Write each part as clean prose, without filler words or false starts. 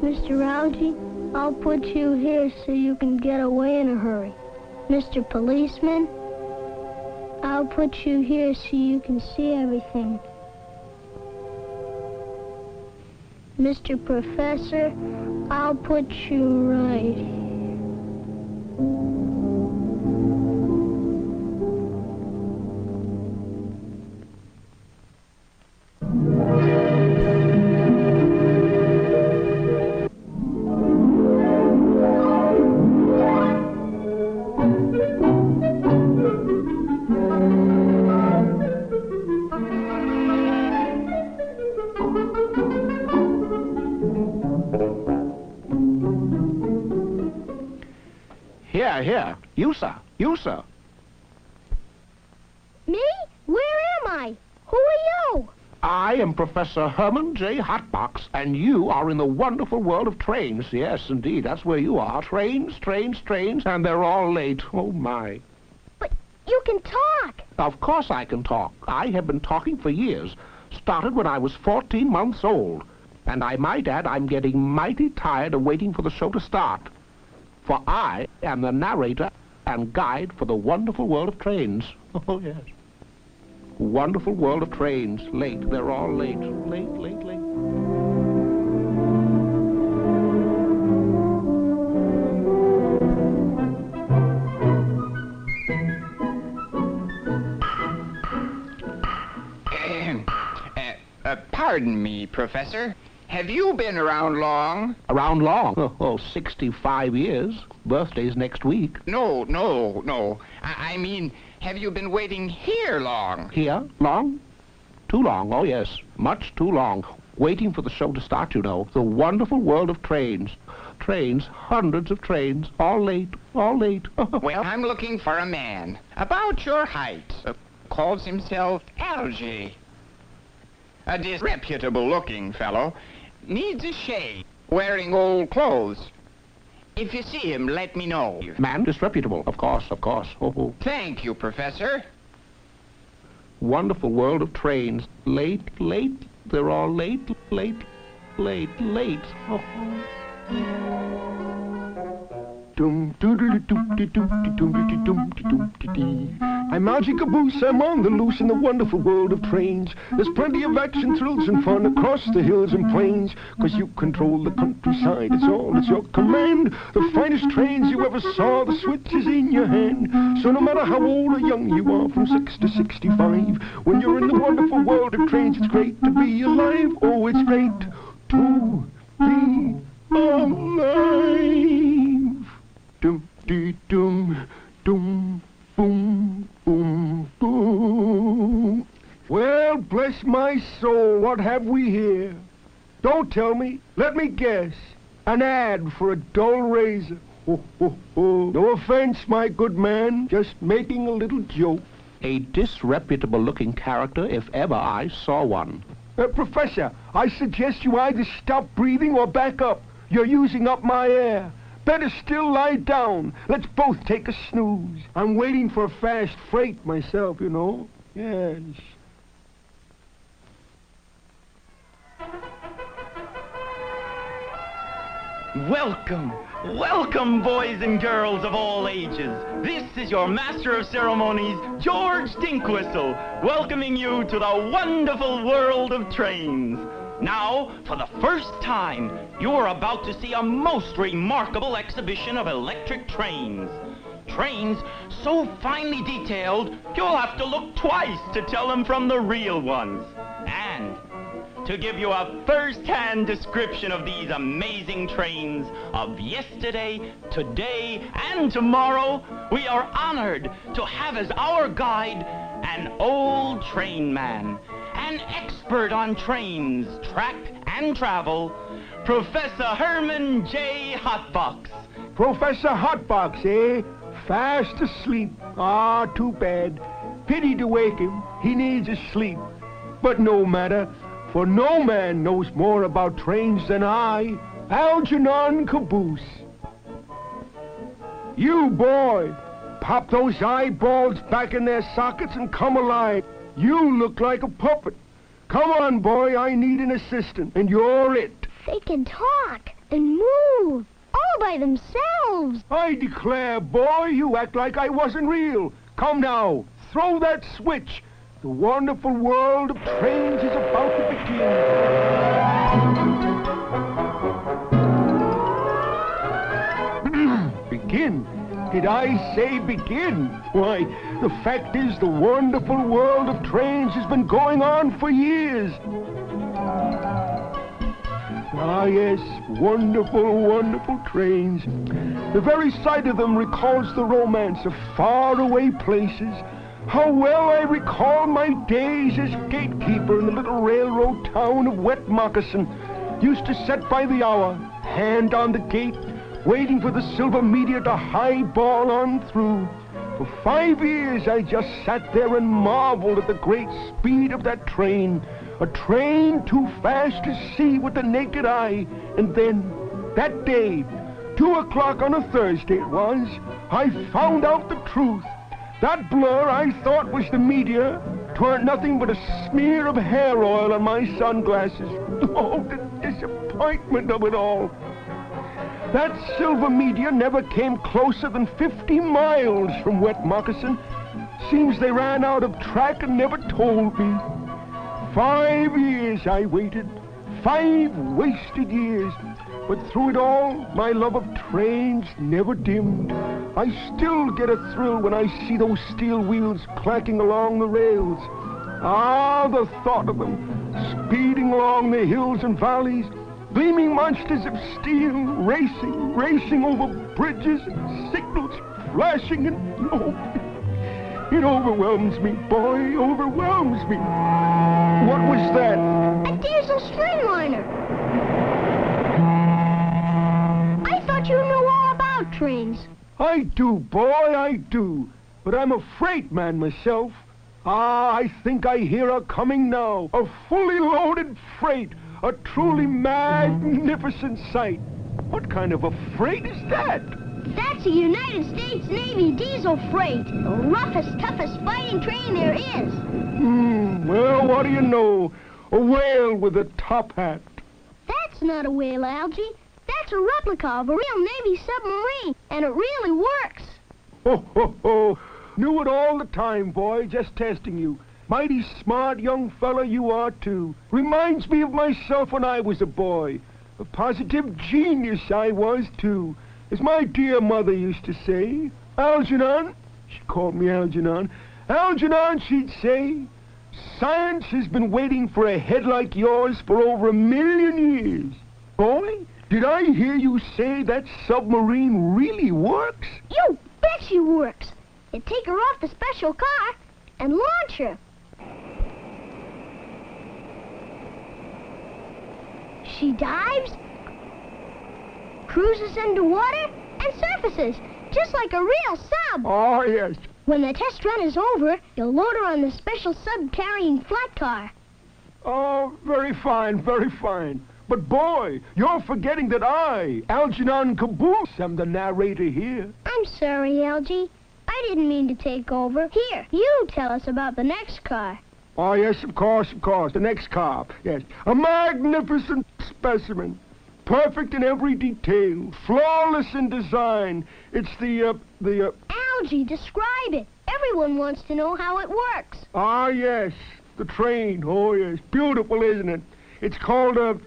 Mr. Algae, I'll put you here so you can get away in a hurry. Mr. Policeman, I'll put you here so you can see everything. Mr. Professor, I'll put you right here. Here. You, sir. You, sir. Me? Where am I? Who are you? I am Professor Herman J. Hotbox, and you are in the wonderful world of trains. Yes, indeed, that's where you are. Trains, and they're all late. Oh, my. But you can talk. Of course I can talk. I have been talking for years. Started when I was 14 months old. And I might add, I'm getting mighty tired of waiting for the show to start. For I am the narrator and guide for the wonderful world of trains. Oh, yes. Wonderful world of trains. Late. They're all late. Late. Pardon me, Professor. Have you been around long? Around long? Oh, 65 years. Birthday's next week. No. I mean, have you been waiting here long? Here? Long? Too long, oh yes. Much too long. Waiting for the show to start, you know. The wonderful world of trains. Trains, hundreds of trains, all late. Well, I'm looking for a man about your height. Calls himself Algae. A disreputable-looking fellow. Needs a shave. Wearing old clothes. If you see him, let me know. Man, disreputable, of course. Oh. Thank you, Professor. Wonderful world of trains. Late. They're all late. Oh. I'm Algae Caboose, I'm on the loose in the wonderful world of trains. There's plenty of action, thrills, and fun across the hills and plains. 'Cause you control the countryside, it's all at your command. The finest trains you ever saw, the switch is in your hand. So no matter how old or young you are, from 6 to 65, when you're in the wonderful world of trains, it's great to be alive. Oh, it's great to be alive. Dum-dee-dum, dum, boom, boom, boom. Well, bless my soul, what have we here? Don't tell me, let me guess. An ad for a dull razor. Ho, ho, ho. No offense, my good man, just making a little joke. A disreputable-looking character, if ever I saw one. Professor, I suggest you either stop breathing or back up. You're using up my air. Better still lie down. Let's both take a snooze. I'm waiting for a fast freight myself, you know. Yes. Welcome, boys and girls of all ages. This is your Master of Ceremonies, George Dinkwhistle, welcoming you to the wonderful world of trains. Now, for the first time, you are about to see a most remarkable exhibition of electric trains. Trains so finely detailed, you'll have to look twice to tell them from the real ones. And to give you a first-hand description of these amazing trains of yesterday, today, and tomorrow, we are honored to have as our guide an old train man, an expert on trains, track, and travel, Professor Herman J. Hotbox. Professor Hotbox, eh? Fast asleep. Ah, too bad. Pity to wake him. He needs his sleep. But no matter, for no man knows more about trains than I, Algernon Caboose. You, boy, pop those eyeballs back in their sockets and come alive. You look like a puppet. Come on, boy, I need an assistant, and you're it. They can talk. and move all by themselves. I declare, boy, you act like I wasn't real. Come now, throw that switch. The wonderful world of trains is about to begin. Begin? Did I say begin? Why, the fact is the wonderful world of trains has been going on for years. Ah, yes, wonderful, wonderful trains. The very sight of them recalls the romance of faraway places. How well I recall my days as gatekeeper in the little railroad town of Wet Moccasin. Used to sit by the hour, hand on the gate, waiting for the silver meteor to highball on through. For 5 years I just sat there and marveled at the great speed of that train. A train too fast to see with the naked eye. And then, that day, 2 o'clock on a Thursday it was, I found out the truth. That blur I thought was the meteor turned nothing but a smear of hair oil on my sunglasses. Oh, the disappointment of it all. That silver meteor never came closer than 50 miles from Wet Moccasin. Seems they ran out of track and never told me. 5 years I waited, 5 wasted years. But through it all, my love of trains never dimmed. I still get a thrill when I see those steel wheels clacking along the rails. Ah, the thought of them, speeding along the hills and valleys, gleaming monsters of steel, racing over bridges, signals flashing, and oh, it overwhelms me, boy, overwhelms me. What was that? A diesel streamliner. I thought you knew all about trains. I do, boy, I do. But I'm a freight man myself. Ah, I think I hear her coming now. A fully loaded freight. A truly magnificent sight. What kind of a freight is that? That's a United States Navy diesel freight. The roughest, toughest fighting train there is. Well, what do you know? A whale with a top hat. That's not a whale, Algie. That's a replica of a real Navy submarine, and it really works. Ho, ho, ho. Knew it all the time, boy, just testing you. Mighty smart young fella you are, too. Reminds me of myself when I was a boy. A positive genius I was, too. As my dear mother used to say, Algernon, she called me Algernon, Algernon, she'd say, science has been waiting for a head like yours for over 1 million years. Boy, did I hear you say that submarine really works? You bet she works. You take her off the special car and launch her. She dives, cruises into water, and surfaces, just like a real sub. Oh, yes. When the test run is over, you'll load her on the special sub-carrying flat car. Oh, very fine, very fine. But boy, you're forgetting that I, Algernon Caboose, am the narrator here. I'm sorry, Algie. I didn't mean to take over. Here, you tell us about the next car. Oh, yes, of course, the next car. Yes, a magnificent specimen. Perfect in every detail, flawless in design. It's the Algie, describe it. Everyone wants to know how it works. Ah, yes, the train. Oh, yes, beautiful, isn't it? It's called a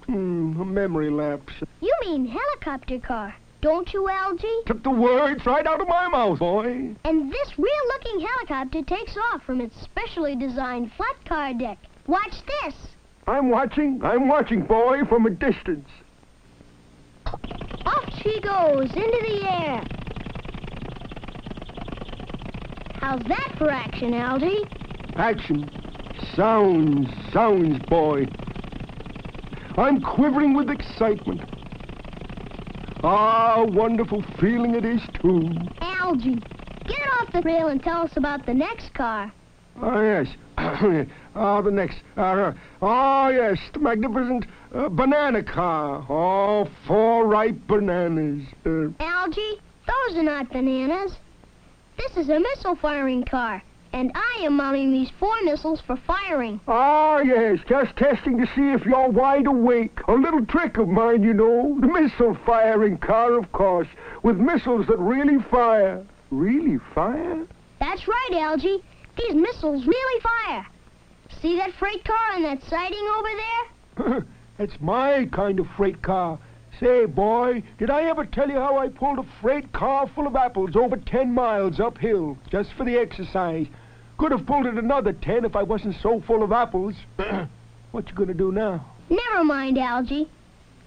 memory lapse. You mean helicopter car, don't you, Algie? Took the words right out of my mouth, boy. And this real-looking helicopter takes off from its specially designed flat car deck. Watch this. I'm watching, boy, from a distance. Off she goes into the air. How's that for action, Algie? Action. Sounds, boy. I'm quivering with excitement. Ah, wonderful feeling it is, too. Algie, get off the rail and tell us about the next car. Ah, yes. The next. Yes, the magnificent banana car. Oh, 4 ripe bananas. Algie, those are not bananas. This is a missile-firing car, And I am mounting these 4 missiles for firing. Ah, yes, just testing to see if you're wide awake. A little trick of mine, you know. The missile firing car, of course, with missiles that really fire. Really fire? That's right, Algie. These missiles really fire. See that freight car on that siding over there? That's my kind of freight car. Say, boy, did I ever tell you how I pulled a freight car full of apples over 10 miles uphill, just for the exercise? Could have pulled it another 10 if I wasn't so full of apples. What you gonna do now? Never mind, Algie.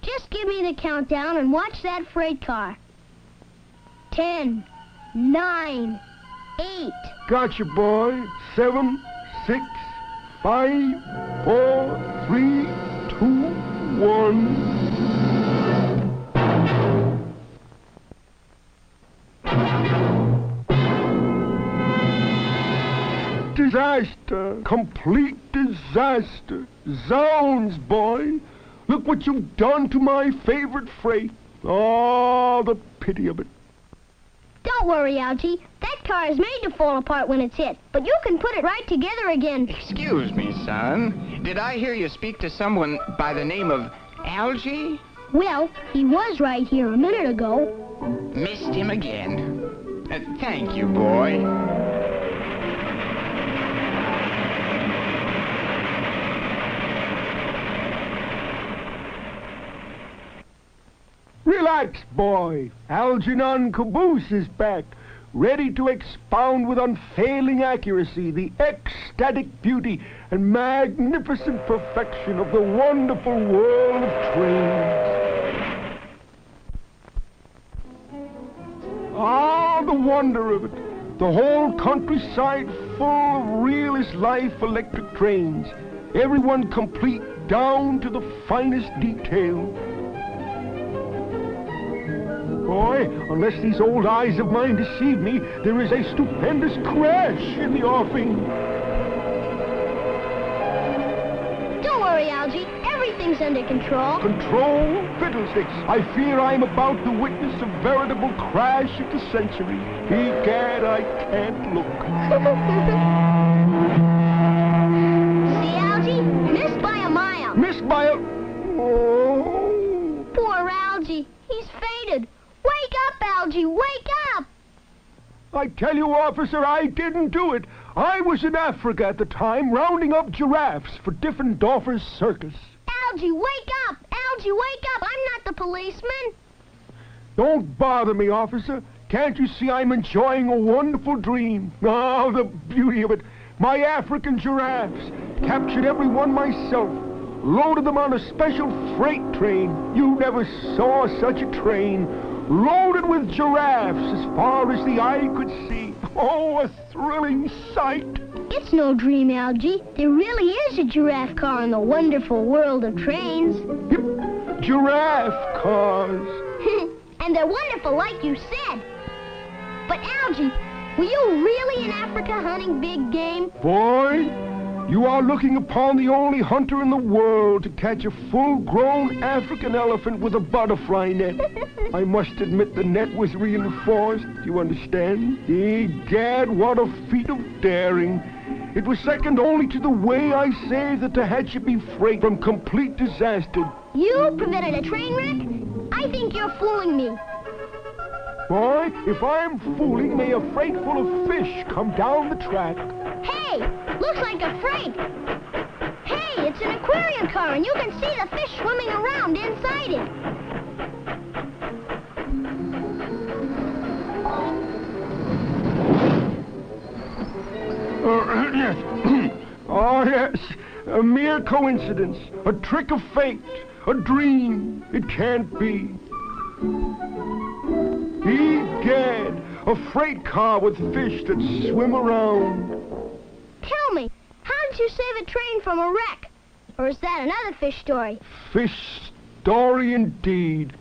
Just give me the countdown and watch that freight car. 10, 9, 8. Gotcha, boy. 7, 6, 5, 4, 3, 2, 1. Disaster. Complete disaster. Zounds, boy. Look what you've done to my favorite freight. Oh, the pity of it. Don't worry, Algie. That car is made to fall apart when it's hit, but you can put it right together again. Excuse me, son. Did I hear you speak to someone by the name of Algie? Well, he was right here a minute ago. Missed him again. Thank you, boy. Relax, boy. Algernon Caboose is back, ready to expound with unfailing accuracy the ecstatic beauty and magnificent perfection of the wonderful world of trains. Ah, the wonder of it. The whole countryside full of real-as-life electric trains. Everyone complete down to the finest detail. Boy, unless these old eyes of mine deceive me, there is a stupendous crash in the offing. Don't worry, Algie. Everything's under control. Control? Fiddlesticks. I fear I'm about to witness a veritable crash of the century. Egad, I can't look. See, Algie? Missed by a mile. Missed by a... Oh. Poor Algie. He's faded. Wake up, Algie! Wake up! I tell you, officer, I didn't do it. I was in Africa at the time, rounding up giraffes for Diffendorfer's circus. Algie, wake up! Algie, wake up! I'm not the policeman. Don't bother me, officer. Can't you see I'm enjoying a wonderful dream? Oh, the beauty of it. My African giraffes. Captured every one myself. Loaded them on a special freight train. You never saw such a train. Loaded with giraffes as far as the eye could see. Oh, a thrilling sight. It's no dream, Algie. There really is a giraffe car in the wonderful world of trains. Yep, giraffe cars. And they're wonderful, like you said. But, Algie, were you really in Africa hunting big game? Boy, you are looking upon the only hunter in the world to catch a full-grown African elephant with a butterfly net. I must admit the net was reinforced, you understand? Egad, what a feat of daring. It was second only to the way I saved the Tehachapi freight from complete disaster. You prevented a train wreck? I think you're fooling me. Boy, if I'm fooling, may a freight full of fish come down the track. Hey, looks like a freight. Hey, it's an aquarium car, and you can see the fish swimming around inside it. Yes. Oh, yes. A mere coincidence. A trick of fate. A dream. It can't be. Egad, a freight car with fish that swim around. Tell me, how did you save a train from a wreck? Or is that another fish story? Fish story indeed.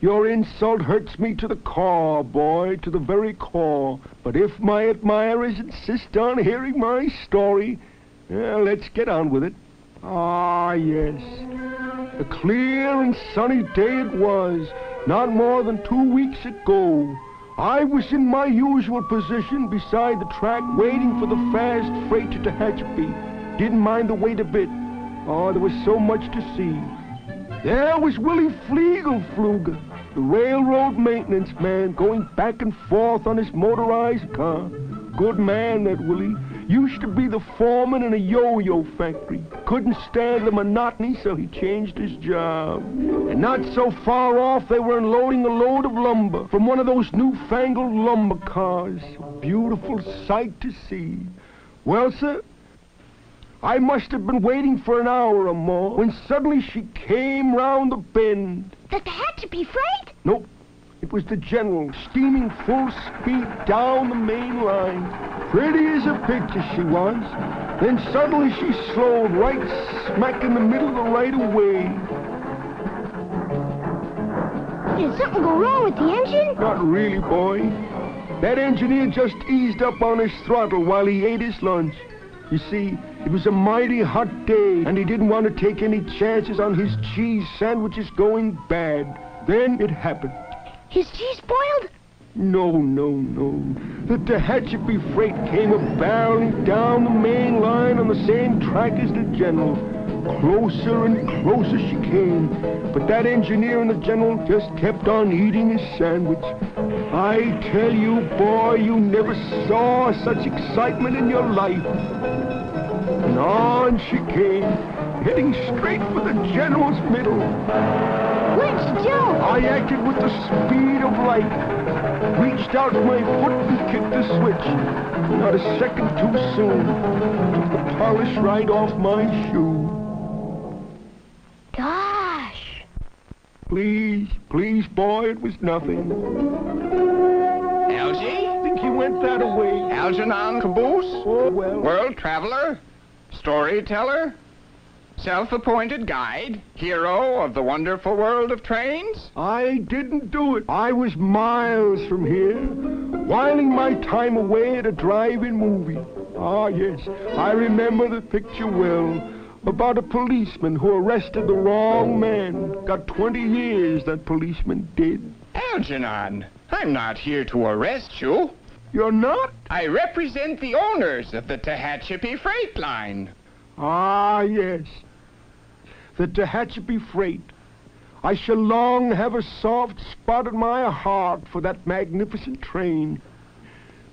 Your insult hurts me to the core, boy, to the very core. But if my admirers insist on hearing my story, well, let's get on with it. Ah, yes. A clear and sunny day it was, not more than 2 weeks ago, I was in my usual position beside the track, waiting for the fast freight to Tehachapi. Didn't mind the wait a bit. Oh, there was so much to see. There was Willie Fliegelfluger, the railroad maintenance man, going back and forth on his motorized car. Good man, that Willie. Used to be the foreman in a yo-yo factory. Couldn't stand the monotony, so he changed his job. And not so far off, they were unloading a load of lumber from one of those newfangled lumber cars. A beautiful sight to see. Well, sir, I must have been waiting for an hour or more when suddenly she came round the bend. The Tehachapi freight? Nope. It was the General, steaming full speed down the main line. Pretty as a picture she was. Then suddenly she slowed right smack in the middle of the right-of-way. Did something go wrong with the engine? Not really, boy. That engineer just eased up on his throttle while he ate his lunch. You see, it was a mighty hot day, and he didn't want to take any chances on his cheese sandwiches going bad. Then it happened. His cheese spoiled? No. The Tehachapi freight came a-barreling down the main line on the same track as the General. Closer and closer she came, but that engineer and the General just kept on eating his sandwich. I tell you, boy, you never saw such excitement in your life. And on she came, heading straight for the General's middle. Where'd she go? I acted with the speed of light. Reached out my foot and kicked the switch. Not a second too soon. Took the polish right off my shoe. Gosh. Please, boy, it was nothing. Algie? I think he went that away. Algernon Caboose? Oh, well. World traveler? Storyteller? Self-appointed guide? Hero of the wonderful world of trains? I didn't do it. I was miles from here, whiling my time away at a drive-in movie. Ah, yes, I remember the picture well. About a policeman who arrested the wrong man. Got 20 years, that policeman did. Algernon, I'm not here to arrest you. You're not? I represent the owners of the Tehachapi Freight Line. Ah, yes. The Tehachapi freight. I shall long have a soft spot in my heart for that magnificent train.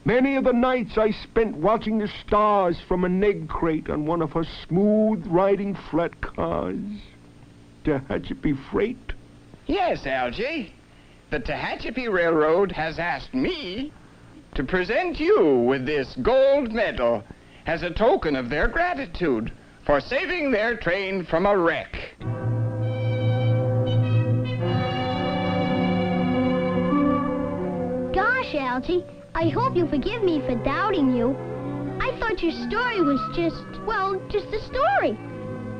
Many of the nights I spent watching the stars from an egg crate on one of her smooth-riding flat cars. Tehachapi freight? Yes, Algie. The Tehachapi Railroad has asked me to present you with this gold medal as a token of their gratitude for saving their train from a wreck. Gosh, Algie, I hope you forgive me for doubting you. I thought your story was just a story.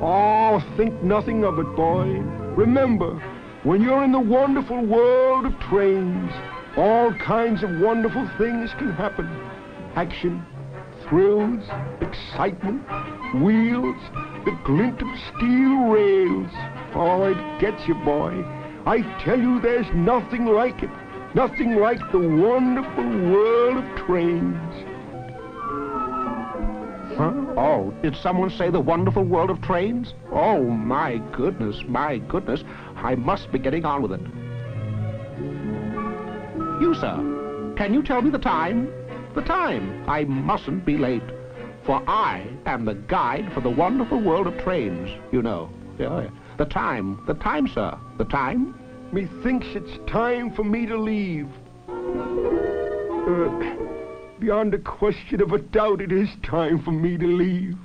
Oh, think nothing of it, boy. Remember, when you're in the wonderful world of trains, all kinds of wonderful things can happen. Action, thrills, excitement, wheels, the glint of steel rails. Oh, it gets you, boy. I tell you, there's nothing like it. Nothing like the wonderful world of trains. Huh? Oh, did someone say the wonderful world of trains? Oh, my goodness. I must be getting on with it. You, sir, can you tell me the time? The time. I mustn't be late, for I am the guide for the wonderful world of trains, you know. Yeah. The time, sir. The time? Methinks it's time for me to leave. Beyond a question of a doubt, it is time for me to leave.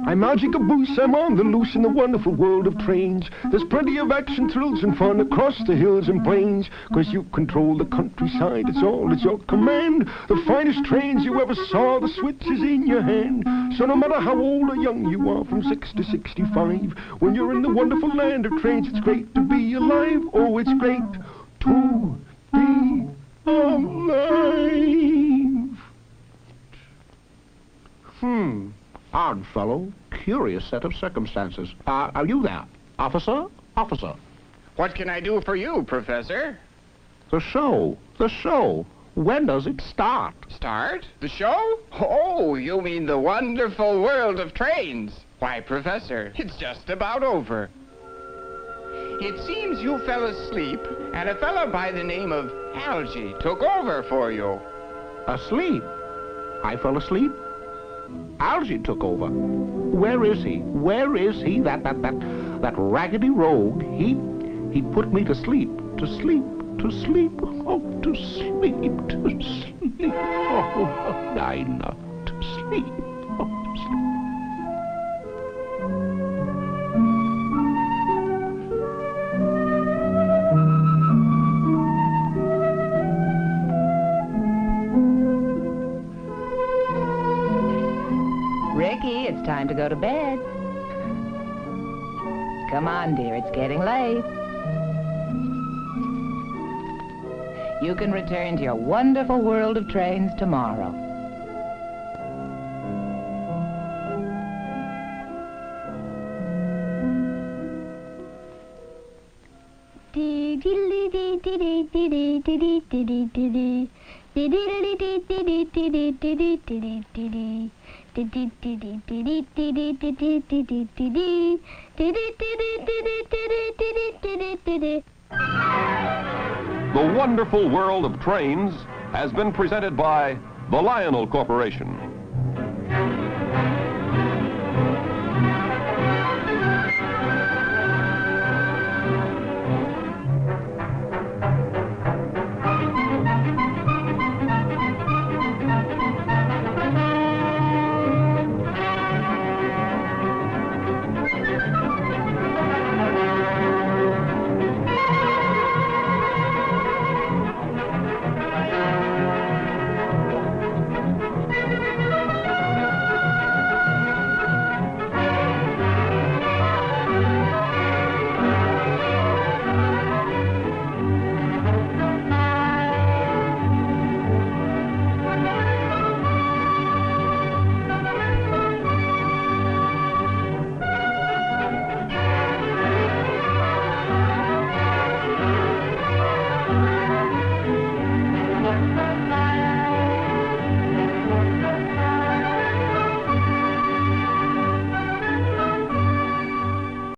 I'm Algie Caboose, I'm on the loose in the wonderful world of trains. There's plenty of action, thrills, and fun across the hills and plains, 'cause you control the countryside, it's all at your command. The finest trains you ever saw, the switch is in your hand. So no matter how old or young you are, from 6 to 65, when you're in the wonderful land of trains, it's great to be alive. Oh, it's great to be alive. Odd fellow. Curious set of circumstances. Are you there? Officer? Officer. What can I do for you, Professor? The show. The show. When does it start? Start? The show? Oh, you mean the wonderful world of trains. Why, Professor, it's just about over. It seems you fell asleep, and a fellow by the name of Algy took over for you. Asleep? I fell asleep? Algy took over. Where is he? Where is he? That raggedy rogue. He put me to sleep. To sleep. To sleep. Oh, to sleep. To sleep. Oh, I love to sleep. Oh, to sleep. Ricky, it's time to go to bed. Come on, dear, it's getting late. You can return to your wonderful world of trains tomorrow. The Wonderful World of Trains has been presented by the Lionel Corporation.